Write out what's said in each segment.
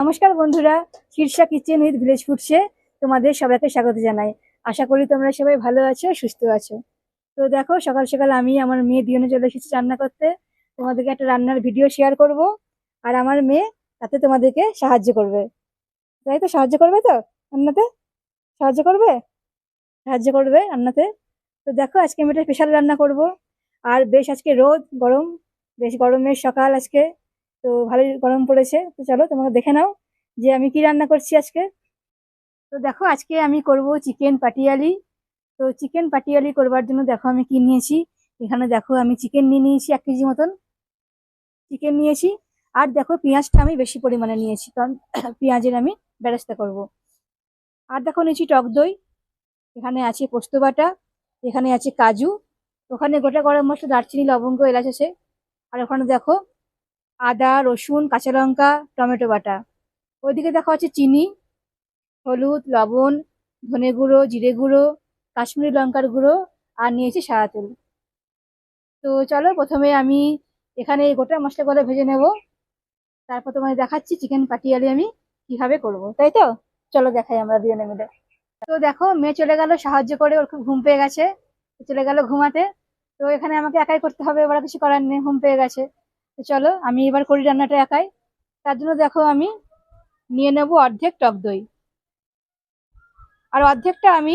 নমস্কার বন্ধুরা, Shirsha kitchen with village ফুডসে তোমাদের সবাইকে স্বাগত জানাই। আশা করি তোমরা সবাই ভালো আছো, সুস্থ আছো। তো দেখো, সকাল সকাল আমি আমার মেয়ে দুজনে চলে এসেছি রান্না করতে। তোমাদেরকে একটা রান্নার ভিডিও শেয়ার করব, আর আমার মেয়ে তাতে তোমাদেরকে সাহায্য করবে। তাই তো, সাহায্য করবে তো রান্নাতে? সাহায্য করবে? সাহায্য করবে রান্নাতে। তো দেখো, আজকে আমি একটা স্পেশাল রান্না করব। আর বেশ আজকে রোদ গরম, বেশ গরমের সকাল আজকে। তো ভালোই গরম পড়েছে। তো চলো তোমাকে দেখে নাও যে আমি কি রান্না করছি আজকে। তো দেখো, আজকে আমি করব চিকেন পাটিয়ালি। তো চিকেন পাটিয়ালি করবার জন্য দেখো আমি কি নিয়েছি। এখানে দেখো আমি চিকেন নিয়ে নিয়েছি 1 কেজি মতন চিকেন নিয়েছি। আর দেখো, পেঁয়াজটা আমি বেশি পরিমাণে নিয়েছি, কারণ পেঁয়াজের আমি বেরেস্তা করব। আর দেখো নিয়েছি টক দই, এখানে আছে পোস্ত বাটা, এখানে আছে কাজু, ওখানে গোটা গরম মশলা, দারচিনি, লবঙ্গ, এলাচ আছে। আর ওখানে দেখো আদা, রসুন, কাঁচা লঙ্কা, টমেটো বাটা। ওইদিকে দেখো আছে চিনি, হলুদ, লবণ, ধনে গুঁড়ো, জিরে গুঁড়ো, কাশ্মীরি লঙ্কার গুঁড়ো, আর নিয়েছি সাদা তেল। তো চলো, প্রথমে আমি এখানে এই গোটা মশলাগুলো ভেজে নেব। তারপর তোমায় দেখাচ্ছি চিকেন পাটিয়ালি আমি কিভাবে করব, তাই তো? চলো দেখাই আমরা দুজনে মিলে। তো দেখো, মেয়ে চলে গেল সাহায্য করে, ওর খুব ঘুম পেয়ে গেছে, চলে গেল ঘুমাতে। তো এখানে আমাকে একাই করতে হবে, এবার কিছু করার নেই, ঘুম পেয়ে গেছে। তো চলো আমি এবার করি রান্নাটা একাই। তার জন্য দেখো আমি নিয়ে নেব অর্ধেক টক দই, আর অর্ধেকটা আমি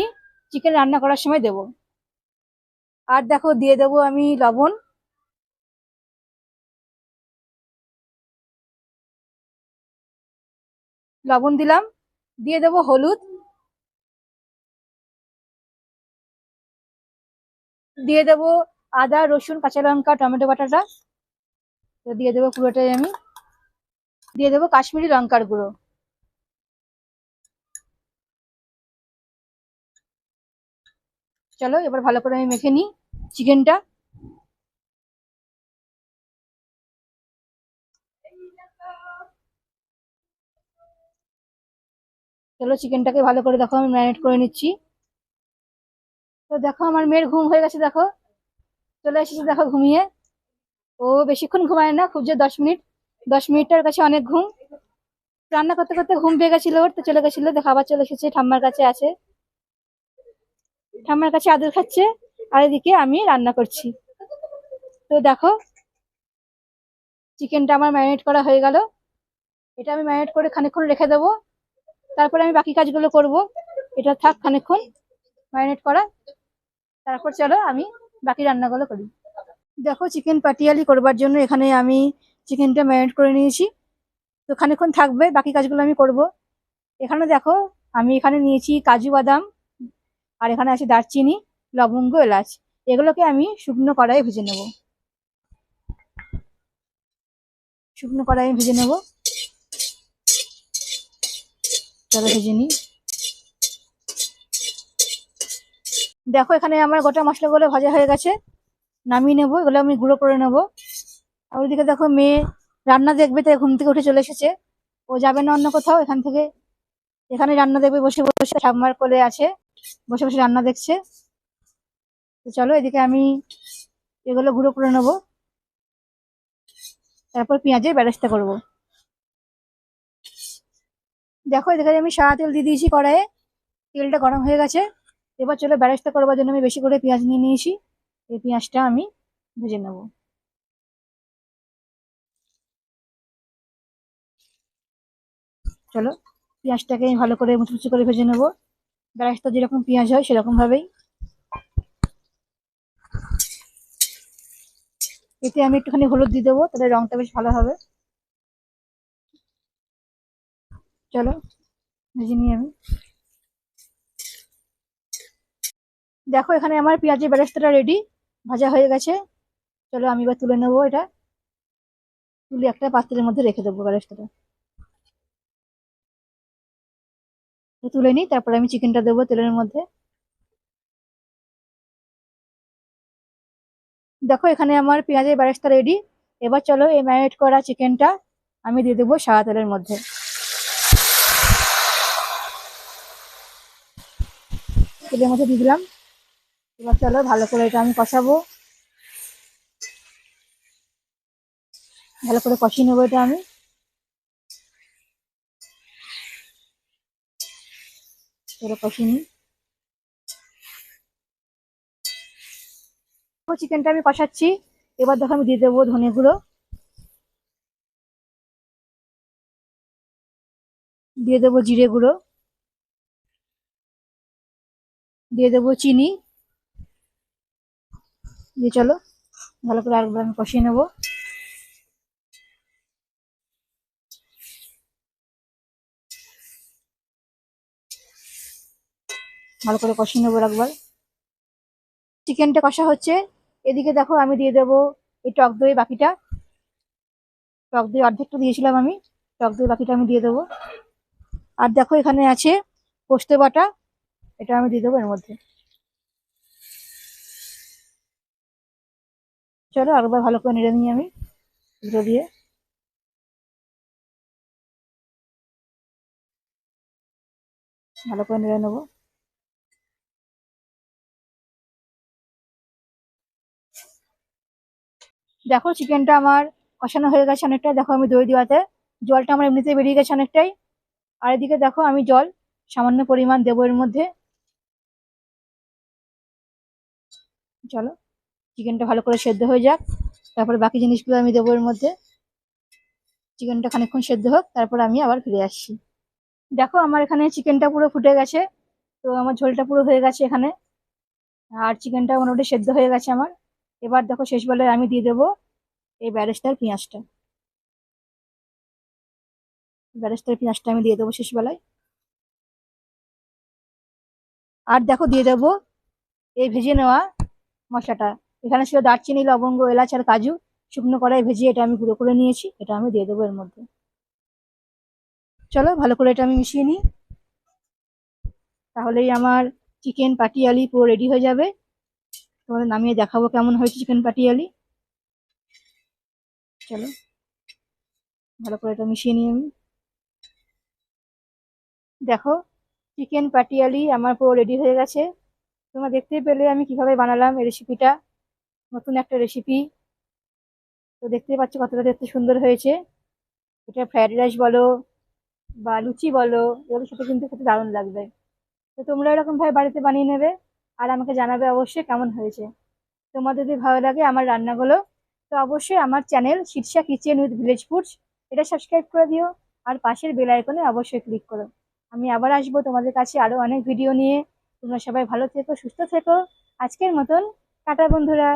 চিকেন রান্না করার সময় দেব। আর দেখো দিয়ে দেবো আমি লবণ, লবণ দিলাম। দিয়ে দেবো হলুদ, দিয়ে দেবো আদা, রসুন, কাঁচা লঙ্কা, টমেটো বাটাটা। তো দিয়ে দেবো পুরোটাই আমি। দিয়ে দেবো কাশ্মীরি লঙ্কার গুঁড়ো। চলো এবার ভালো করে আমি মেখে নিই চিকেনটা। চলো চিকেনটাকে ভালো করে দেখো আমি ম্যারিনেট করে নিচ্ছি। তো দেখো আমার মেয়ের ঘুম হয়ে গেছে, দেখো চলে এসেছে দেখো ঘুমিয়ে। ও বেশিক্ষণ ঘুমায় না, খুব যে 10 মিনিট, 10 মিনিটের কাছে অনেক ঘুম। রান্না করতে করতে ঘুম পেয়ে গেছিল ওর, তো চলে গেছিল, দেখো আবার চলে এসেছে, ঠাম্মার কাছে আছে, ঠাম্মার কাছে আদর খাচ্ছে। আর এদিকে আমি রান্না করছি। তো দেখো চিকেনটা আমার ম্যারিনেট করা হয়ে গেল। এটা আমি ম্যারিনেট করে খানিকক্ষণ রেখে দেবো, তারপরে আমি বাকি কাজগুলো করব। এটা থাক খানিকক্ষণ ম্যারিনেট করা, তারপর চলো আমি বাকি রান্নাগুলো করি। দেখো, চিকেন পাটিয়ালি করবার জন্য এখানে আমি চিকেনটা ম্যারিনেট করে নিয়েছি। তো খানিকক্ষণ থাকবে, বাকি কাজগুলো আমি করব। এখানে দেখো আমি এখানে নিয়েছি কাজু বাদাম, আর এখানে আছে দারচিনি, লবঙ্গ, এলাচ। এগুলোকে আমি শুকনো কড়াইয়ে ভেজে নেব। শুকনো কড়াইয়ে ভেজে নেব, চলো ভেজে নিই। দেখো এখানে আমার গোটা মশলাগুলো ভাজা হয়ে গেছে, নামিয়ে নেবো, এগুলো আমি গুঁড়ো করে নেবো। আর ওইদিকে দেখো মেয়ে রান্না দেখবে, তাই ঘুম থেকে উঠে চলে এসেছে। ও যাবে না অন্য কোথাও, এখান থেকে এখানে রান্না দেখবে, বসে বসে ঠাম্মার কোলে আছে, বসে বসে রান্না দেখছে। তো চলো এদিকে আমি এগুলো গুঁড়ো করে নেবো, তারপর পেঁয়াজের বেরেস্তা করব। দেখো এদিকে আমি সাদা তেল দিয়ে দিয়েছি কড়াইয়ে, তেলটা গরম হয়ে গেছে। এবার চলো বেরেস্তা করবার জন্য আমি বেশি করে পেঁয়াজ নিয়ে নিয়েছি, এই পেঁয়াজটা আমি ভেজে নেব। চলো পেঁয়াজটাকে আমি ভালো করে মুচমুচে করে ভেজে নেবো, বেরেস্তা যেরকম পেঁয়াজ হয় সেরকম ভাবেই। এতে আমি একটুখানি হলুদ দিয়ে দেবো, তাহলে রংটা বেশ ভালো হবে। চলো ভেজে নিই আমি। দেখো এখানে আমার পেঁয়াজের বেরেস্তাটা রেডি, ভাজা হয়ে গেছে। চলো আমি এবার তুলে নেবো, এটা তুলে একটা পাত্রের মধ্যে রেখে দেবো বেরেস্তাটা। তুলে নিই, তারপরে আমি চিকেনটা দেবো তেলের মধ্যে। দেখো এখানে আমার পেঁয়াজের বেরেস্তা রেডি। এবার চলো এই ম্যারিনেট করা চিকেনটা আমি দিয়ে দেবো সাদা তেলের মধ্যে। তেলের মধ্যে দিয়ে দিলাম। এবার চলো ভালো করে এটা আমি কষাবো, ভালো করে কষিয়ে নেবো এটা আমি। চলো কষিয়ে নিই। চিকেনটা আমি কষাচ্ছি। এবার দেখো আমি দিয়ে দেবো ধনে গুঁড়ো, দিয়ে দেবো জিরে গুঁড়ো, দিয়ে দেবো চিনি, দিয়ে চলো ভালো করে আরেকবার আমি কষিয়ে নেবো। ভালো করে কষিয়ে নেবো একবার। চিকেনটা কষা হচ্ছে, এদিকে দেখো আমি দিয়ে দেবো এই টক দই বাকিটা। টক দই অর্ধেকটা দিয়েছিলাম আমি, টক দই বাকিটা আমি দিয়ে দেবো। আর দেখো এখানে আছে পোস্ত বাটা, এটা আমি দিয়ে দেবো এর মধ্যে। চলো আরেকবার ভালো করে নেড়ে নিই আমি এগুলো দিয়ে। ভালো করে নেড়ে নেবো। দেখো চিকেনটা আমার কষানো হয়ে গেছে অনেকটা, দেখো আমি দই দেওয়াতে জলটা আমার এমনিতে বেরিয়ে গেছে অনেকটাই। আর এদিকে দেখো আমি জল সামান্য পরিমাণ দেবো এর মধ্যে। চলো চিকেনটা ভালো করে সেদ্ধ হয়ে যাক, তারপরে বাকি জিনিসগুলো আমি দেবো এর মধ্যে। চিকেনটা খানিকক্ষণ সেদ্ধ হোক, তারপর আমি আবার ফিরে আসছি। দেখো আমার এখানে চিকেনটা পুরো ফুটে গেছে, তো আমার ঝোলটা পুরো হয়ে গেছে এখানে। আর চিকেনটা মোটামুটি সেদ্ধ হয়ে গেছে আমার। এবার দেখো শেষ বেলায় আমি দিয়ে দেবো এই ব্যারেস্তার পেঁয়াজটা। ব্যারেস্তার পেঁয়াজটা আমি দিয়ে দেবো শেষ বেলায়। আর দেখো দিয়ে দেবো এই ভেজে নেওয়া মশলাটা। এখানে ছিল দারচিনি, লবঙ্গ, এলাচ আর কাজু, শুকনো কড়াই ভেজে এটা আমি গুঁড়ো করে নিয়েছি, এটা আমি দিয়ে দেবো এর মধ্যে। চলো ভালো করে এটা আমি মিশিয়ে নিই, তাহলেই আমার চিকেন পাটিয়ালি পুরো রেডি হয়ে যাবে। তোমাদের নামিয়ে দেখাবো কেমন হয়েছে চিকেন পাটিয়ালি। চলো ভালো করে এটা মিশিয়ে নিই আমি। দেখো চিকেন পাটিয়ালি আমার পুরো রেডি হয়ে গেছে। তোমরা দেখতেই পেলে আমি কিভাবে বানালাম এই রেসিপিটা, নতুন একটা রেসিপি। তো দেখতেই পাচ্ছ কতটা দেখতে সুন্দর হয়েছে। এটা ফ্রাইড রাইস বলো বা লুচি বলো, এগুলোর সাথে কিন্তু খেতে দারুণ লাগবে। তো তোমরা এরকম ভাবে বাড়িতে বানিয়ে নেবে, আর আমাকে জানাবে অবশ্যই কেমন হয়েছে। তোমাদের যদি ভালো লাগে আমার রান্নাগুলো, তো অবশ্যই আমার channel Shirsha kitchen with village foods এটা সাবস্ক্রাইব করে দিও, আর পাশের বেল আইকনে অবশ্যই ক্লিক করো। আমি আবার আসবো তোমাদের কাছে আরো অনেক ভিডিও নিয়ে। তোমরা সবাই ভালো থেকো, সুস্থ থেকো। আজকের মতন টাটা বন্ধুরা।